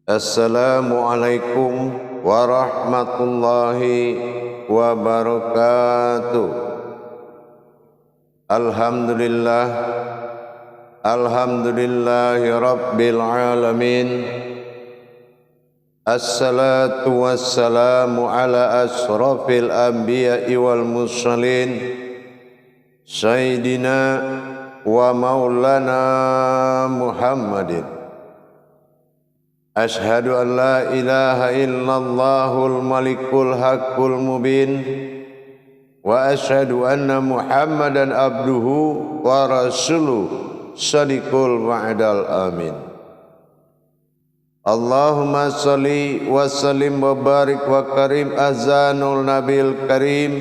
Assalamualaikum warahmatullahi wabarakatuh. Alhamdulillah, alhamdulillahi rabbil alamin. Assalatu wassalamu ala asrafil anbiya'i wal mursalin, Sayyidina wa maulana Muhammadin. Ashhadu an la ilaha illallahul malikul haqqul mubin, wa ashhadu anna Muhammadan abduhu wa rasuluh sadiqul wa'dal amin. Allahumma salli wa sallim wa barik wa karim azanul nabil karim,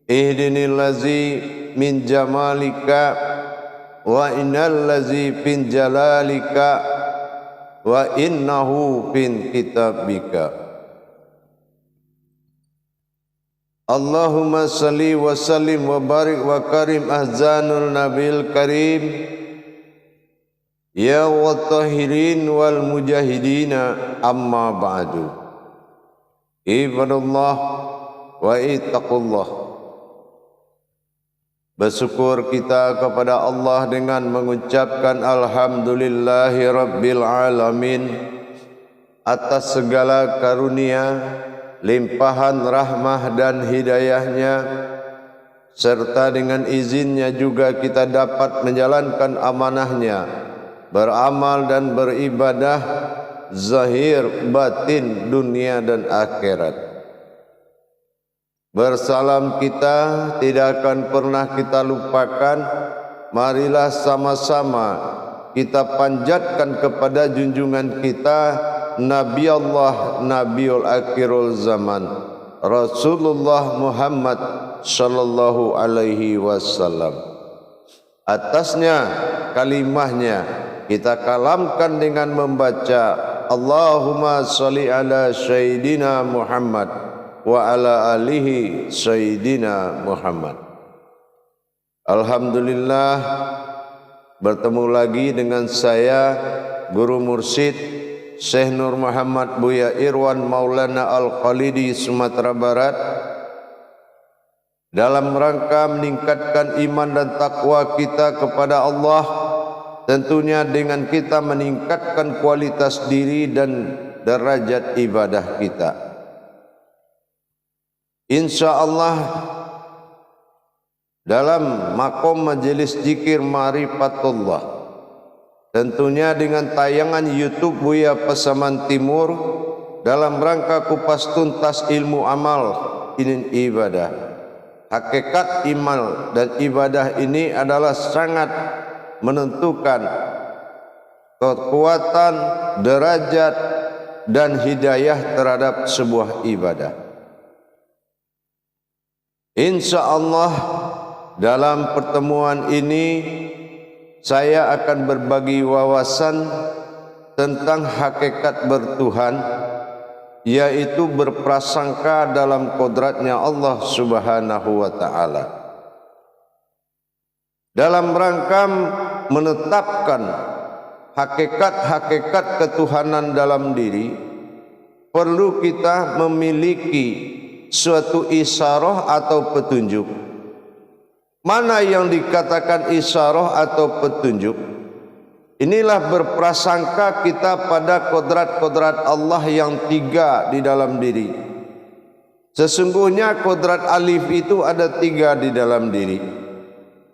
ihdinil lazi min jamalika wa innal lazi fin jalalika wa innahu fin kitabika. Allahumma salli wa sallim wa barik wa karim ahzanul nabil karim, ya wattahirin wal mujahidina, amma ba'du. Ibadallah wa ittaqullah. Bersyukur kita kepada Allah dengan mengucapkan alhamdulillahi rabbil alamin atas segala karunia, limpahan rahmah dan hidayahnya, serta dengan izinnya juga kita dapat menjalankan amanahnya, beramal dan beribadah zahir batin dunia dan akhirat. Bersalam kita tidak akan pernah kita lupakan. Marilah sama-sama kita panjatkan kepada junjungan kita, Nabi Allah, Nabiul Akhirul Zaman, Rasulullah Muhammad sallallahu alaihi wasallam. Atasnya kalimahnya kita kalamkan dengan membaca Allahumma sholli ala Sayyidina Muhammad wa ala alihi Sayyidina Muhammad. Alhamdulillah, bertemu lagi dengan saya Guru Mursyid Syekh Nur Muhammad Buya Irwan Maulana Al-Khalidi, Sumatera Barat, dalam rangka meningkatkan iman dan takwa kita kepada Allah, tentunya dengan kita meningkatkan kualitas diri dan derajat ibadah kita. InsyaAllah dalam makom majelis zikir Ma'rifatullah, tentunya dengan tayangan YouTube Buya Pasaman Timur, dalam rangka kupas tuntas ilmu amal ini ibadah. Hakikat iman dan ibadah ini adalah sangat menentukan kekuatan, derajat dan hidayah terhadap sebuah ibadah. InsyaAllah dalam pertemuan ini saya akan berbagi wawasan tentang hakikat bertuhan, yaitu berprasangka dalam kodratnya Allah Subhanahu wa ta'ala. Dalam rangka menetapkan hakikat-hakikat ketuhanan dalam diri, perlu kita memiliki suatu isyarah atau petunjuk. Mana yang dikatakan isyarah atau petunjuk? Inilah berprasangka kita pada kodrat-kodrat Allah yang tiga di dalam diri. Sesungguhnya kodrat alif itu ada tiga di dalam diri.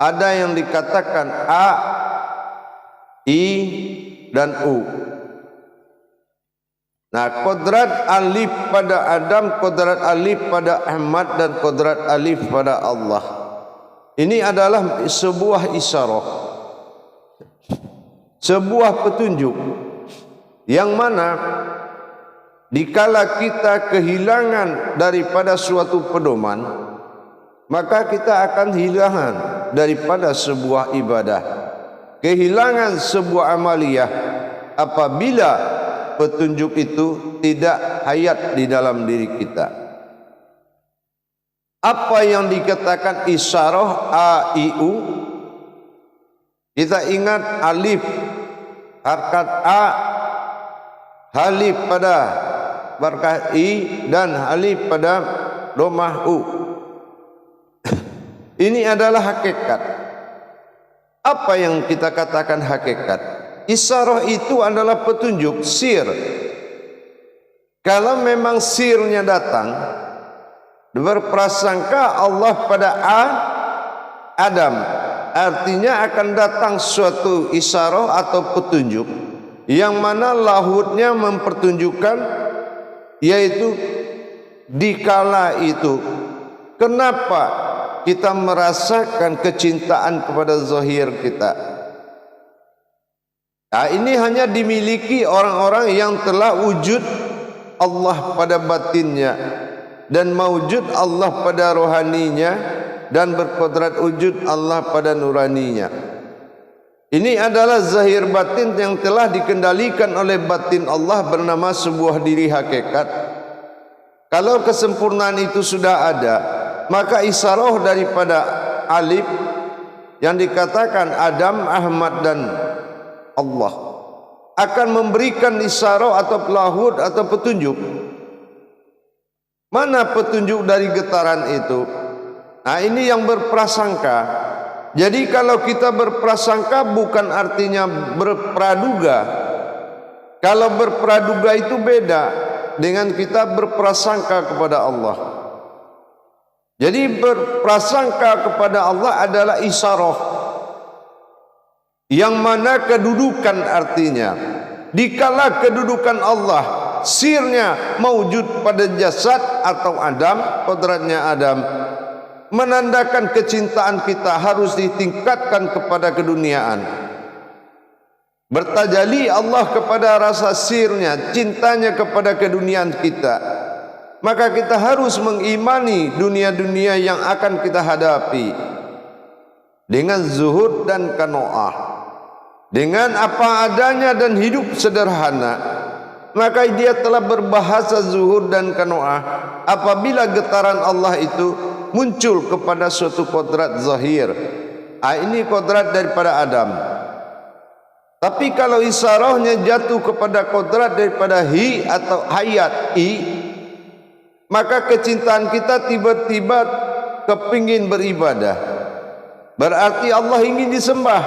Ada yang dikatakan A, I, dan U. Nah, kodrat alif pada Adam, kodrat alif pada Ahmad, dan kodrat alif pada Allah. Ini adalah sebuah isyarah, sebuah petunjuk, yang mana dikala kita kehilangan daripada suatu pedoman, maka kita akan kehilangan daripada sebuah ibadah, kehilangan sebuah amaliyah apabila petunjuk itu tidak hayat di dalam diri kita. Apa yang dikatakan isyarah A, I, U? Kita ingat alif, harkat A halif pada barkah I dan halif pada domah U. Ini adalah hakikat. Apa yang kita katakan hakikat? Isyarah itu adalah petunjuk, sir. Kalau memang sirnya datang, berprasangka Allah pada Adam, artinya akan datang suatu isyarah atau petunjuk yang mana lahutnya mempertunjukkan, yaitu dikala itu kenapa kita merasakan kecintaan kepada zahir kita. Nah, ini hanya dimiliki orang-orang yang telah wujud Allah pada batinnya dan mawujud Allah pada rohaninya dan berkodrat wujud Allah pada nuraninya. Ini adalah zahir batin yang telah dikendalikan oleh batin Allah bernama sebuah diri hakikat. Kalau kesempurnaan itu sudah ada, maka isyarah daripada alif yang dikatakan Adam, Ahmad dan Allah akan memberikan isyarah atau lahud atau petunjuk. Mana petunjuk dari getaran itu? Nah, ini yang berprasangka. Jadi kalau kita berprasangka bukan artinya berpraduga. Kalau berpraduga itu beda dengan kita berprasangka kepada Allah. Jadi berprasangka kepada Allah adalah isyarah, yang mana kedudukan artinya dikala kedudukan Allah sirnya mawujud pada jasad atau Adam, kodratnya Adam, menandakan kecintaan kita harus ditingkatkan kepada keduniaan. Bertajali Allah kepada rasa sirnya, cintanya kepada keduniaan kita, maka kita harus mengimani dunia-dunia yang akan kita hadapi dengan zuhud dan qanaah, dengan apa adanya dan hidup sederhana. Maka dia telah berbahasa zuhud dan qanaah apabila getaran Allah itu muncul kepada suatu kodrat zahir. Ini kodrat daripada Adam. Tapi kalau isyarahnya jatuh kepada kodrat daripada Hi atau hayat I, maka kecintaan kita tiba-tiba kepingin beribadah. Berarti Allah ingin disembah,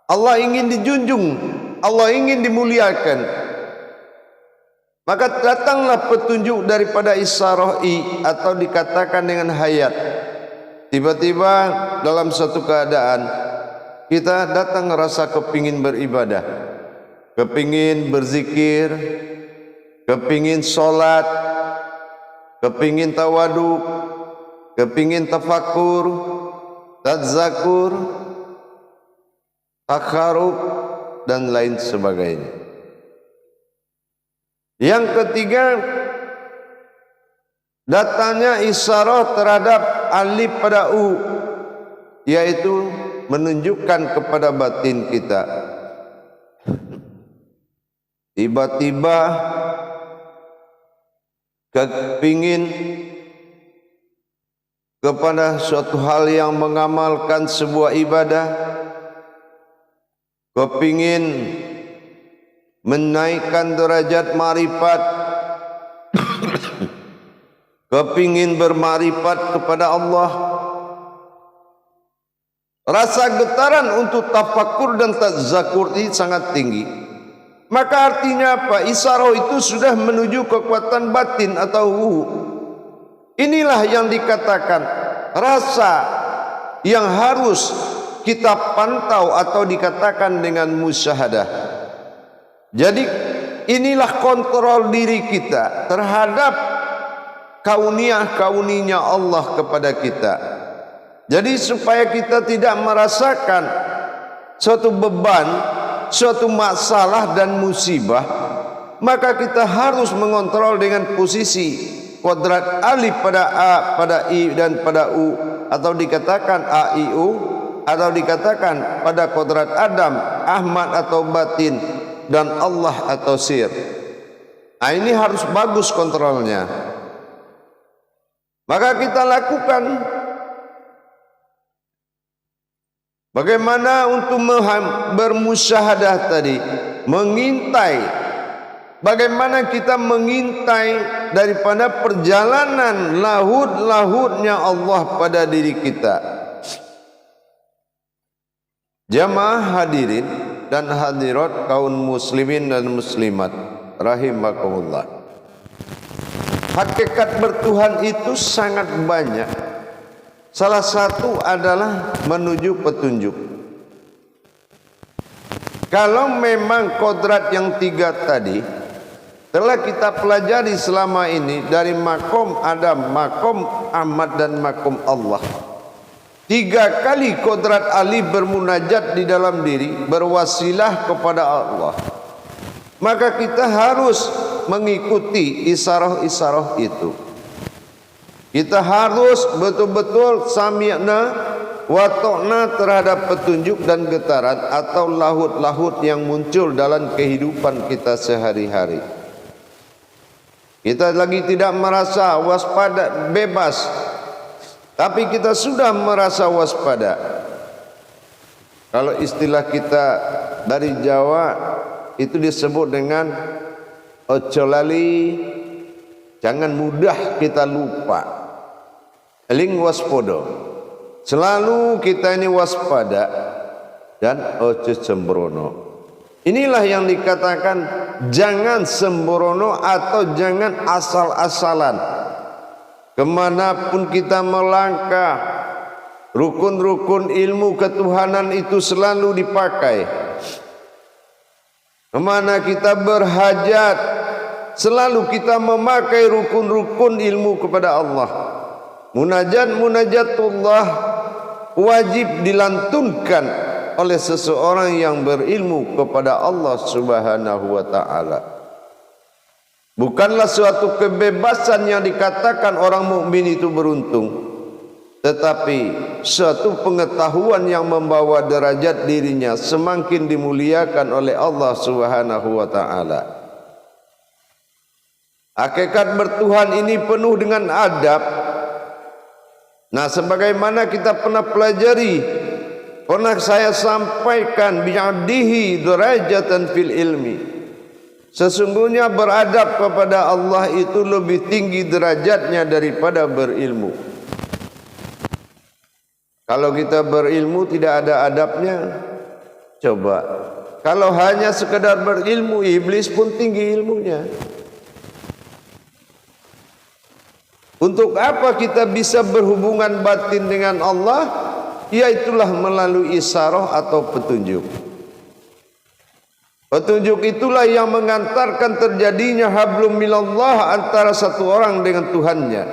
Allah ingin dijunjung, Allah ingin dimuliakan. Maka datanglah petunjuk daripada isyarah I atau dikatakan dengan hayat. Tiba-tiba dalam satu keadaan kita datang rasa kepingin beribadah, kepingin berzikir, kepingin solat, kepingin tawaduk, kepingin tafakur, tadzakur, takharub dan lain sebagainya. Yang ketiga, datangnya isyarah terhadap alif pada U, yaitu menunjukkan kepada batin kita. Tiba-tiba kepingin kepada suatu hal yang mengamalkan sebuah ibadah, kepingin menaikkan derajat marifat, kepingin bermarifat kepada Allah. Rasa getaran untuk tafakur dan tadzakur ini sangat tinggi. Maka artinya apa? Isyarah itu sudah menuju kekuatan batin atau ruh. Inilah yang dikatakan rasa yang harus kita pantau atau dikatakan dengan musyahadah. Jadi inilah kontrol diri kita terhadap kauniyah-kauninya Allah kepada kita. Jadi supaya kita tidak merasakan suatu beban, suatu masalah dan musibah, maka kita harus mengontrol dengan posisi kodrat alif pada A, pada I dan pada U, atau dikatakan A, I, U, atau dikatakan pada kodrat Adam, Ahmad atau batin, dan Allah atau sir. Nah, ini harus bagus kontrolnya. Maka kita lakukan bagaimana untuk bermusyahadah tadi, mengintai bagaimana kita mengintai daripada perjalanan lahud-lahudnya Allah pada diri kita. Jamaah hadirin dan hadirat kaum muslimin dan muslimat rahimakumullah. Hakikat bertuhan itu sangat banyak. Salah satu adalah menuju petunjuk. Kalau memang kodrat yang tiga tadi telah kita pelajari selama ini dari makom Adam, makom Ahmad dan makom Allah. 3 kali kodrat Ali bermunajat di dalam diri, berwasilah kepada Allah. Maka kita harus mengikuti isarah-isarah itu. Kita harus betul-betul sami'na wa ta'na terhadap petunjuk dan getaran atau lahut-lahut yang muncul dalam kehidupan kita sehari-hari. Kita lagi tidak merasa waspada, bebas, tapi kita sudah merasa waspada. Kalau istilah kita dari Jawa itu disebut dengan ojo lali, jangan mudah kita lupa. Eling waspada. Selalu kita ini waspada dan ojo sembrono. Inilah yang dikatakan jangan sembrono atau jangan asal-asalan. Kemanapun kita melangkah, rukun-rukun ilmu ketuhanan itu selalu dipakai. Kemana kita berhajat, selalu kita memakai rukun-rukun ilmu kepada Allah. Munajat-munajatullah wajib dilantunkan oleh seseorang yang berilmu kepada Allah Subhanahu wa ta'ala. Bukanlah suatu kebebasan yang dikatakan orang mukmin itu beruntung, tetapi suatu pengetahuan yang membawa derajat dirinya semakin dimuliakan oleh Allah Subhanahu wa ta'ala. Hakikat bertuhan ini penuh dengan adab. Nah, sebagaimana kita pernah pelajari, pernah saya sampaikan, bi'abdihi derajatan fil ilmi. Sesungguhnya beradab kepada Allah itu lebih tinggi derajatnya daripada berilmu. Kalau kita berilmu tidak ada adabnya, coba. Kalau hanya sekedar berilmu, iblis pun tinggi ilmunya. Untuk apa kita bisa berhubungan batin dengan Allah? Yaitulah melalui isyarah atau petunjuk. Petunjuk itulah yang mengantarkan terjadinya hablum minallah antara satu orang dengan Tuhannya.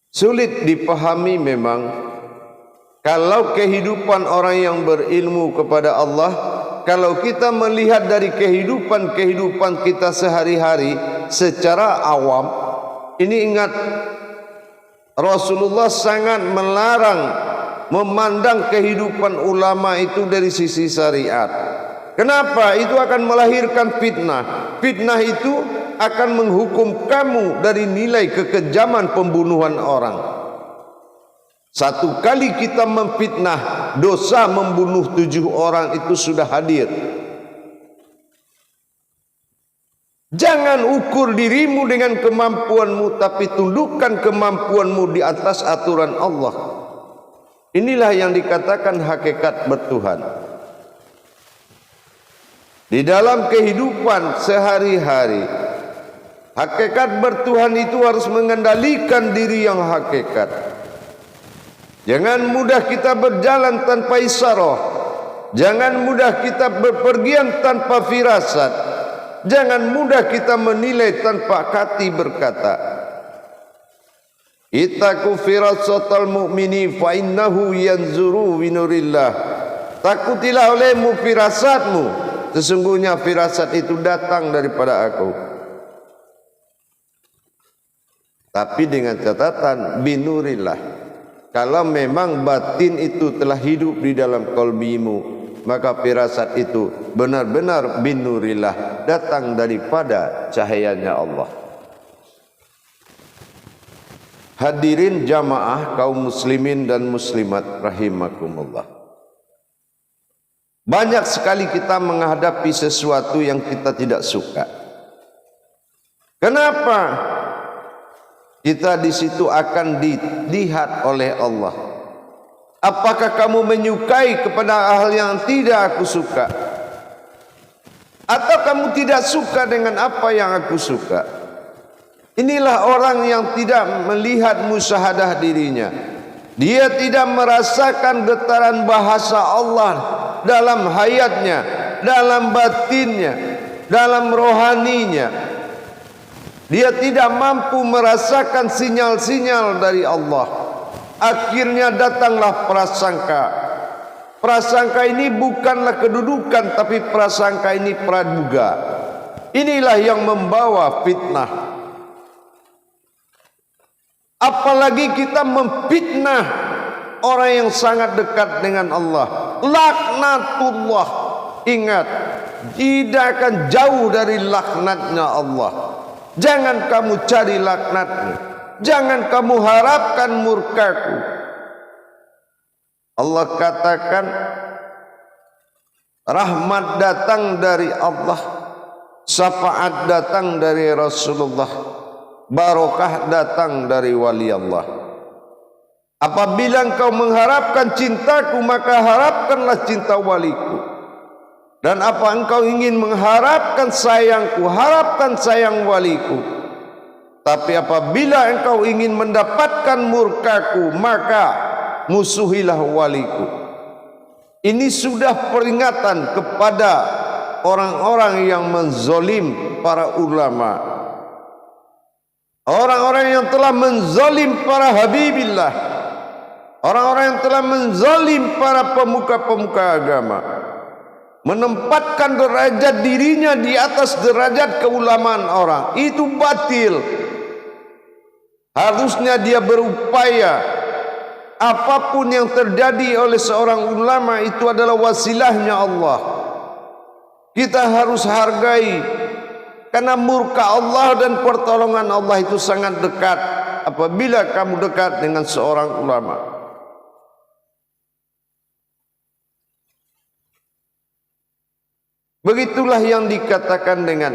Sulit dipahami memang kalau kehidupan orang yang berilmu kepada Allah. Kalau kita melihat dari kehidupan kita sehari-hari secara awam, ini ingat Rasulullah sangat melarang memandang kehidupan ulama itu dari sisi syariat. Kenapa? Itu akan melahirkan fitnah. Fitnah itu akan menghukum kamu dari nilai kekejaman pembunuhan orang. Satu kali kita memfitnah, dosa membunuh 7 orang itu sudah hadir. Jangan ukur dirimu dengan kemampuanmu, tapi tundukkan kemampuanmu di atas aturan Allah. Inilah yang dikatakan hakikat bertuhan. Di dalam kehidupan sehari-hari, hakikat bertuhan itu harus mengendalikan diri yang hakikat. Jangan mudah kita berjalan tanpa isyarah. Jangan mudah kita berpergian tanpa firasat. Jangan mudah kita menilai tanpa hati berkata. Ittaqu firasatal mu'mini fa innahu yanzuru binurillah. Takutilah olehmu firasatmu, sesungguhnya firasat itu datang daripada aku. Tapi dengan catatan binurillah. Kalau memang batin itu telah hidup di dalam qalbimu, maka firasat itu benar-benar binurillah, datang daripada cahayanya Allah. Hadirin jamaah kaum muslimin dan muslimat rahimakumullah. Banyak sekali kita menghadapi sesuatu yang kita tidak suka. Kenapa? Kita di situ akan dilihat oleh Allah. Apakah kamu menyukai kepada hal yang tidak aku suka? Atau kamu tidak suka dengan apa yang aku suka? Inilah orang yang tidak melihat musyahadah dirinya. Dia tidak merasakan getaran bahasa Allah dalam hayatnya, dalam batinnya, dalam rohaninya. Dia tidak mampu merasakan sinyal-sinyal dari Allah. Akhirnya datanglah prasangka. Prasangka ini bukanlah kedudukan, tapi prasangka ini praduga. Inilah yang membawa fitnah. Apalagi kita memfitnah orang yang sangat dekat dengan Allah. Laknatullah. Ingat, tidak akan jauh dari laknatnya Allah. Jangan kamu cari laknatnya. Jangan kamu harapkan murkaku. Allah katakan, rahmat datang dari Allah, syafaat datang dari Rasulullah, barokah datang dari wali Allah. Apabila engkau mengharapkan cintaku, maka harapkanlah cinta waliku. Dan apa engkau ingin mengharapkan sayangku, harapkan sayang waliku. Tapi apabila engkau ingin mendapatkan murkaku, maka musuhilah waliku. Ini sudah peringatan kepada orang-orang yang menzolim para ulama, orang-orang yang telah menzolim para habibillah, orang-orang yang telah menzolim para pemuka-pemuka agama, menempatkan derajat dirinya di atas derajat keulamaan orang. Itu batil. Harusnya dia berupaya apapun yang terjadi oleh seorang ulama itu adalah wasilahnya Allah. Kita harus hargai, karena murka Allah dan pertolongan Allah itu sangat dekat apabila kamu dekat dengan seorang ulama. Begitulah yang dikatakan dengan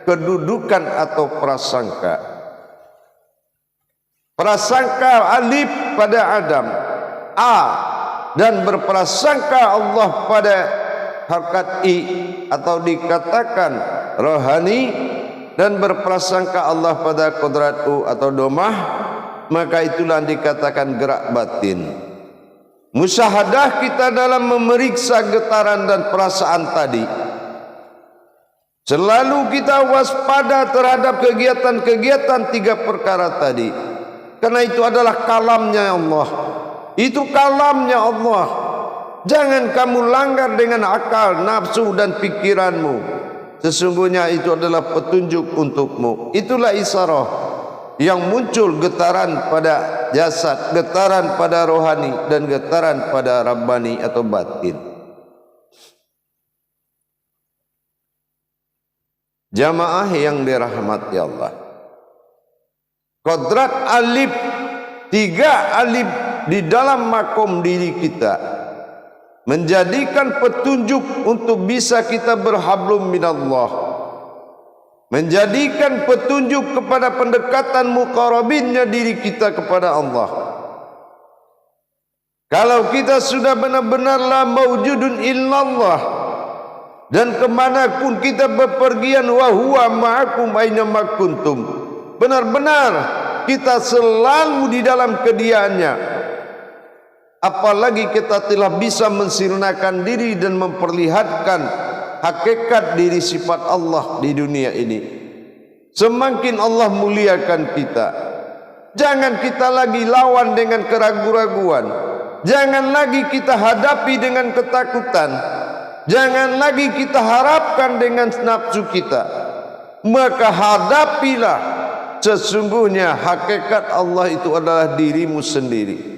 kedudukan atau prasangka. Prasangka alif pada Adam, A, dan berprasangka Allah pada harkat I, atau dikatakan rohani, dan berprasangka Allah pada kodrat U atau domah, maka itulah dikatakan gerak batin. Musyahadah kita dalam memeriksa getaran dan perasaan tadi. Selalu kita waspada terhadap kegiatan-kegiatan tiga perkara tadi. Karena itu adalah kalamnya Allah. Itu kalamnya Allah. Jangan kamu langgar dengan akal, nafsu dan pikiranmu. Sesungguhnya itu adalah petunjuk untukmu. Itulah isyarah yang muncul getaran pada jasad, getaran pada rohani, dan getaran pada rabbani atau batin. Jamaah yang dirahmati Allah, kodrat alif, 3 alif di dalam makom diri kita menjadikan petunjuk untuk bisa kita berhablum minallah, menjadikan petunjuk kepada pendekatan muqarrabinnya diri kita kepada Allah. Kalau kita sudah benar-benar la mawjudun illallah, dan kemanapun kita bepergian, wa huwa ma'akum aina ma kuntum, benar-benar kita selalu di dalam kediaannya. Apalagi kita telah bisa mensirnakan diri dan memperlihatkan hakikat diri sifat Allah di dunia ini. Semakin Allah muliakan kita. Jangan kita lagi lawan dengan keraguan-raguan. Jangan lagi kita hadapi dengan ketakutan. Jangan lagi kita harapkan dengan nafsu kita. Maka hadapilah, sesungguhnya hakikat Allah itu adalah dirimu sendiri.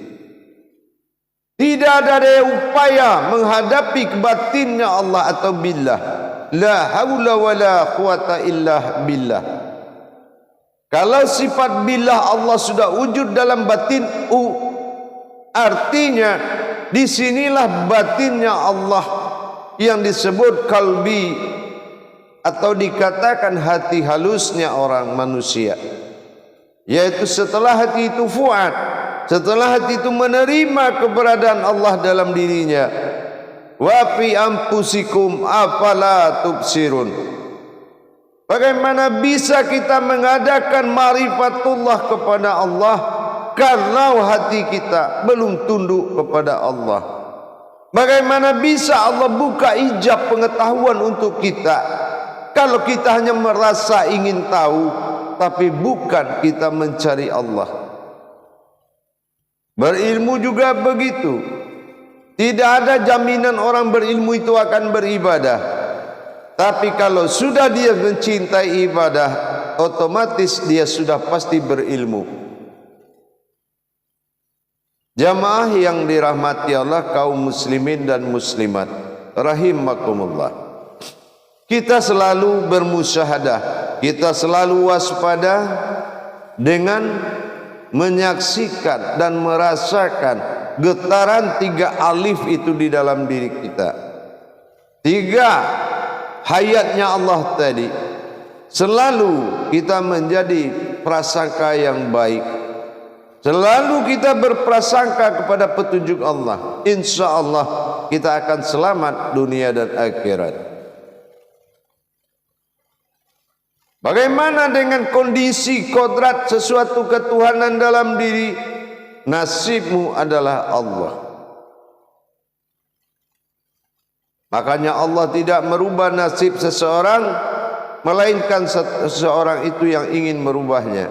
Tidak ada daya upaya menghadapi kebatinnya Allah atau billah. La haula wa la quwata illa billah. Kalau sifat billah Allah sudah wujud dalam batin artinya disinilah batinnya Allah yang disebut kalbi atau dikatakan hati halusnya orang manusia, yaitu setelah hati itu fuad, setelah hati itu menerima keberadaan Allah dalam dirinya. Wa fi anfusikum afala tubsirun. Bagaimana bisa kita mengadakan ma'rifatullah kepada Allah kalau hati kita belum tunduk kepada Allah? Bagaimana bisa Allah buka hijab pengetahuan untuk kita kalau kita hanya merasa ingin tahu, tapi bukan kita mencari Allah? Berilmu juga begitu. Tidak ada jaminan orang berilmu itu akan beribadah. Tapi kalau sudah dia mencintai ibadah, otomatis dia sudah pasti berilmu. Jamaah yang dirahmati Allah, kaum muslimin dan muslimat rahimakumullah, kita selalu bermusyahadah, kita selalu waspada dengan menyaksikan dan merasakan getaran 3 alif itu di dalam diri kita. 3 hayatnya Allah tadi. Selalu kita menjadi prasangka yang baik, selalu kita berprasangka kepada petunjuk Allah. Insya Allah kita akan selamat dunia dan akhirat. Bagaimana dengan kondisi kodrat sesuatu ketuhanan dalam diri? Nasibmu adalah Allah. Makanya Allah tidak merubah nasib seseorang, melainkan seseorang itu yang ingin merubahnya.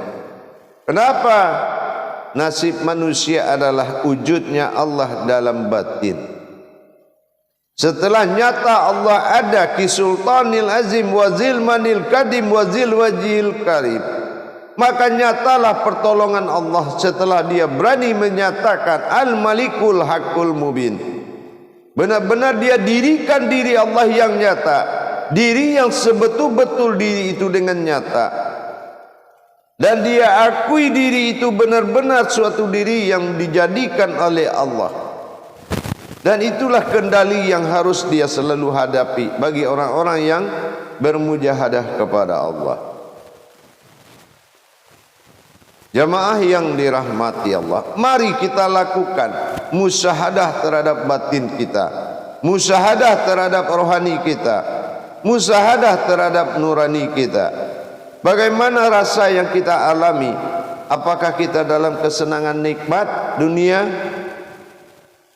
Kenapa? Nasib manusia adalah wujudnya Allah dalam batin. Setelah nyata Allah ada ki sultanil azim wa zilmanil kadim wa zil wajil karim, maka nyatalah pertolongan Allah setelah dia berani menyatakan al-malikul haqqul mubin. Benar-benar dia dirikan diri Allah yang nyata, diri yang sebetul-betul diri itu dengan nyata, dan dia akui diri itu benar-benar suatu diri yang dijadikan oleh Allah. Dan itulah kendali yang harus dia selalu hadapi bagi orang-orang yang bermujahadah kepada Allah. Jamaah yang dirahmati Allah, mari kita lakukan musyahadah terhadap batin kita, musyahadah terhadap rohani kita, musyahadah terhadap nurani kita. Bagaimana rasa yang kita alami? Apakah kita dalam kesenangan nikmat dunia,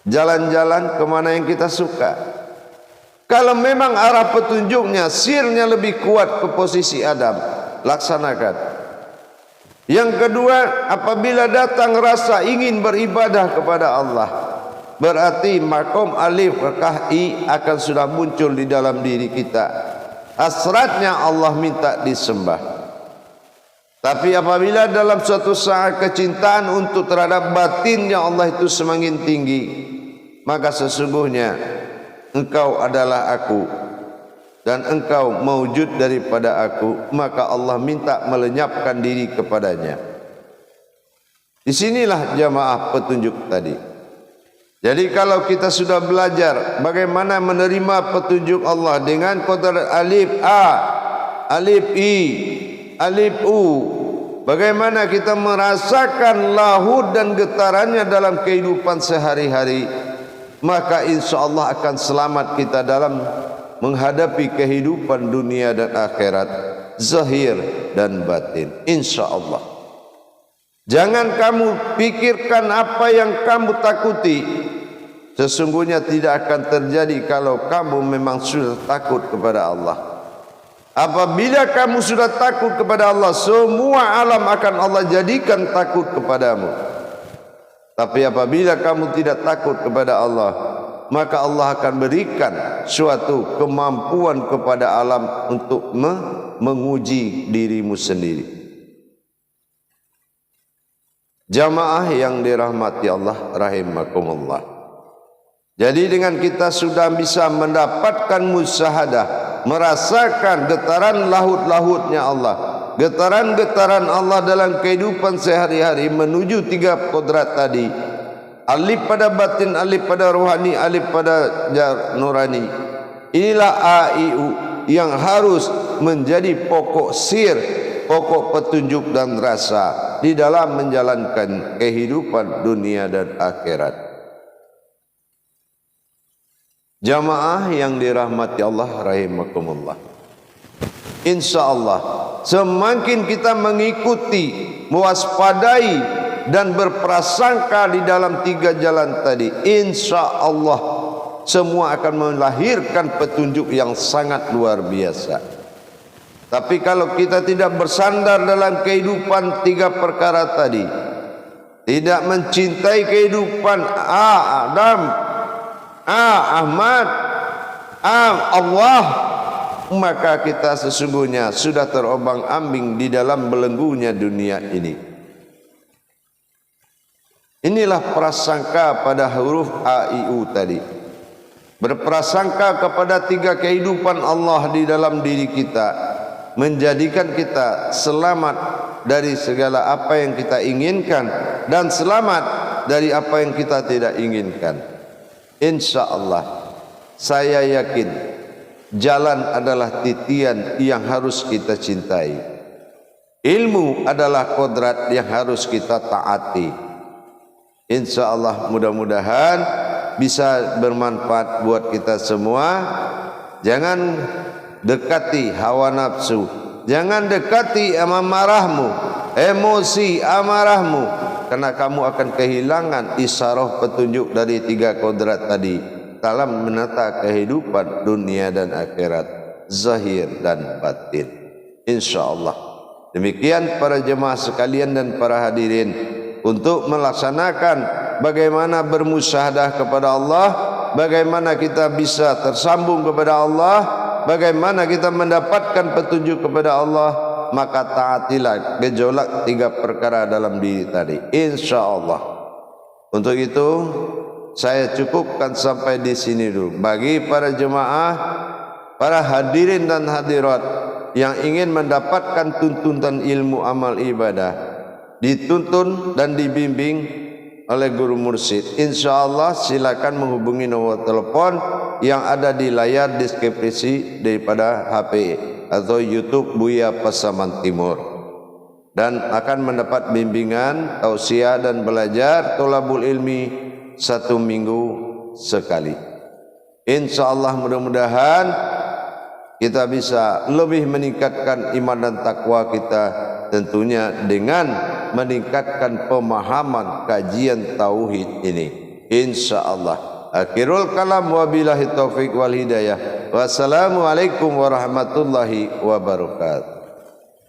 jalan-jalan kemana yang kita suka? Kalau memang arah petunjuknya, sirnya lebih kuat ke posisi Adam, laksanakan. Yang kedua, apabila datang rasa ingin beribadah kepada Allah, berarti makom alif rekah i akan sudah muncul di dalam diri kita. Hasratnya Allah minta disembah. Tapi apabila dalam suatu saat kecintaan untuk terhadap batinnya Allah itu semakin tinggi, maka sesungguhnya engkau adalah aku dan engkau mewujud daripada aku, maka Allah minta melenyapkan diri kepadanya. Disinilah jamaah petunjuk tadi. Jadi kalau kita sudah belajar bagaimana menerima petunjuk Allah dengan kodrat alif A, alif I, alif U, bagaimana kita merasakan lahud dan getarannya dalam kehidupan sehari-hari, maka insya Allah akan selamat kita dalam menghadapi kehidupan dunia dan akhirat, zahir dan batin, insya Allah. Jangan kamu pikirkan apa yang kamu takuti, sesungguhnya tidak akan terjadi kalau kamu memang sudah takut kepada Allah. Apabila kamu sudah takut kepada Allah, semua alam akan Allah jadikan takut kepadamu. Tapi apabila kamu tidak takut kepada Allah, maka Allah akan berikan suatu kemampuan kepada alam untuk menguji dirimu sendiri. Jamaah yang dirahmati Allah rahimakumullah. Jadi dengan kita sudah bisa mendapatkan musyahadah, merasakan getaran lahut-lahutnya Allah, getaran-getaran Allah dalam kehidupan sehari-hari menuju 3 kodrat tadi, alif pada batin, alif pada rohani, alif pada nurani, Inilah AIU yang harus menjadi pokok sir, pokok petunjuk dan rasa di dalam menjalankan kehidupan dunia dan akhirat. Jamaah yang dirahmati Allah rahimakumullah, insyaallah semakin kita mengikuti, mewaspadai dan berprasangka di dalam 3 jalan tadi, insyaallah semua akan melahirkan petunjuk yang sangat luar biasa. Tapi kalau kita tidak bersandar dalam kehidupan 3 perkara tadi, tidak mencintai kehidupan Adam, Ahmad, Allah, maka kita sesungguhnya sudah terombang-ambing di dalam belenggunya dunia ini. Inilah prasangka pada huruf AIU tadi. Berprasangka kepada 3 kehidupan Allah di dalam diri kita, menjadikan kita selamat dari segala apa yang kita inginkan dan selamat dari apa yang kita tidak inginkan. Insyaallah saya yakin jalan adalah titian yang harus kita cintai. Ilmu adalah kodrat yang harus kita taati. Insyaallah mudah-mudahan bisa bermanfaat buat kita semua. Jangan dekati hawa nafsu, jangan dekati amarahmu, emosi amarahmu, karena kamu akan kehilangan isyarah petunjuk dari 3 kodrat tadi dalam menata kehidupan dunia dan akhirat, zahir dan batin. InsyaAllah demikian para jemaah sekalian dan para hadirin, untuk melaksanakan bagaimana bermusyahadah kepada Allah, bagaimana kita bisa tersambung kepada Allah, bagaimana kita mendapatkan petunjuk kepada Allah, maka taatilah gejolak 3 perkara dalam diri tadi, insyaallah. Untuk itu saya cukupkan sampai di sini dulu. Bagi para jemaah, para hadirin dan hadirat yang ingin mendapatkan tuntunan ilmu amal ibadah, dituntun dan dibimbing oleh guru mursyid, insyaallah silakan menghubungi nomor telepon yang ada di layar deskripsi daripada HP atau YouTube Buya Pasaman Timur, dan akan mendapat bimbingan, tausiah dan belajar tolabul ilmi 1 minggu sekali. Insyaallah mudah-mudahan kita bisa lebih meningkatkan iman dan takwa kita, tentunya dengan meningkatkan pemahaman kajian tauhid ini, insyaallah. Akhirul kalam, wabillahi taufik wal hidayah. Wassalamualaikum warahmatullahi wabarakatuh.